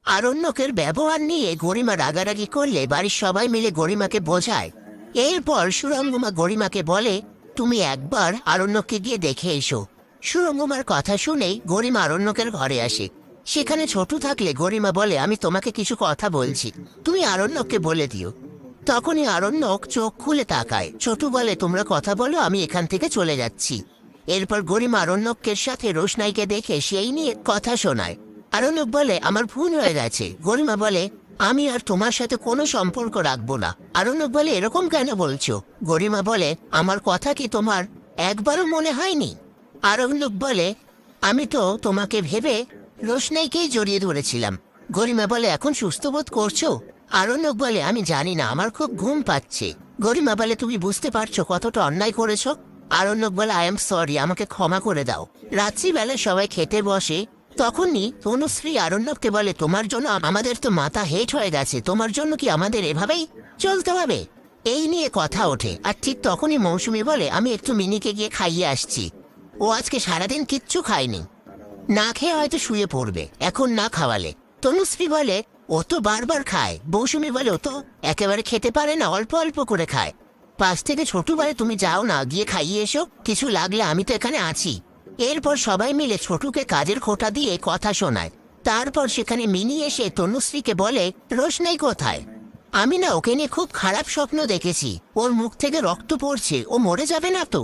আরণ্যকের ব্যবহার নিয়ে গরিমা রাগারাগি করলে বাড়ির সবাই মিলে গরিমাকে বোঝায়। এরপর সুরঙ্গমা গরিমাকে বলে, তুমি একবার আরণ্যককে গিয়ে দেখে এসো। সুরঙ্গমার কথা শুনেই গরিমা আরণ্যকের ঘরে আসে। সেখানে ছোটু থাকলে গরিমা বলে, আমি তোমাকে কিছু কথা বলছি, তুমি আরণ্যককে বলে দিও। তখনই আরণ্যক চোখ খুলে তাকায়। ছোটু বলে, তোমরা কথা বলো, আমি এখান থেকে চলে যাচ্ছি। এরপর গরিমা আরণ্যকের সাথে রোশনাইকে দেখে সেই নিয়ে কথা শোনায়। আরণ্যক বলে, আমার ভুল হয়ে গেছে। গরিমা বলে, আমি আর তোমার সাথে কোনো সম্পর্ক রাখবো না। আরণ্যক বলে, এরকম কেন বলছো? গরিমা বলে, আমার কথা কি তোমার একবারও মনে হয়নি? আরণ্যক বলে, আমি তো তোমাকে ভেবে রোশনাইকেই জড়িয়ে ধরেছিলাম। গরিমা বলে, এখন সুস্থ বোধ করছো? আরণ্যক বলে, আমি জানি না, আমার খুব ঘুম পাচ্ছে। গরিমা বলে, তুমি বুঝতে পারছো কতটা অন্যায় করেছো? আরণ্যক বলে, আই এম সরি, আমাকে ক্ষমা করে দাও। রাত্রিবেলা সবাই খেতে বসে। তখনই তনুশ্রী আরণ্যককে বলে, তোমার জন্য আমাদের তো মাথা হেট হয়ে গেছে, তোমার জন্য কি আমাদের এভাবেই চলতে হবে? এই নিয়ে কথা ওঠে। আর ঠিক তখনই মৌসুমী বলে, আমি একটু মিনিকে গিয়ে খাইয়ে আসছি, ও আজকে সারাদিন কিচ্ছু খায়নি, না খেয়ে হয়তো শুয়ে পড়বে, এখন না খাওয়ালে। তনুশ্রী বলে, ও তো বারবার খায়। মৌসুমী বলে, ও তো একেবারে খেতে পারে না, অল্প অল্প করে খায়। পাশ থেকে ছোটু বলে, তুমি যাও না, গিয়ে খাইয়ে এসো, কিছু লাগলে আমি তো এখানে আছি। এরপর সবাই মিলে ছোটুকে কাজের খোঁটা দিয়ে কথা শোনায়। তারপর সেখানে মিনি এসে তনুশ্রীকে বলে, রোশনাই কোথায়? আমি না ওকে নিয়ে খুব খারাপ স্বপ্ন দেখেছি, ওর মুখ থেকে রক্ত পড়ছে, ও মরে যাবে না তো?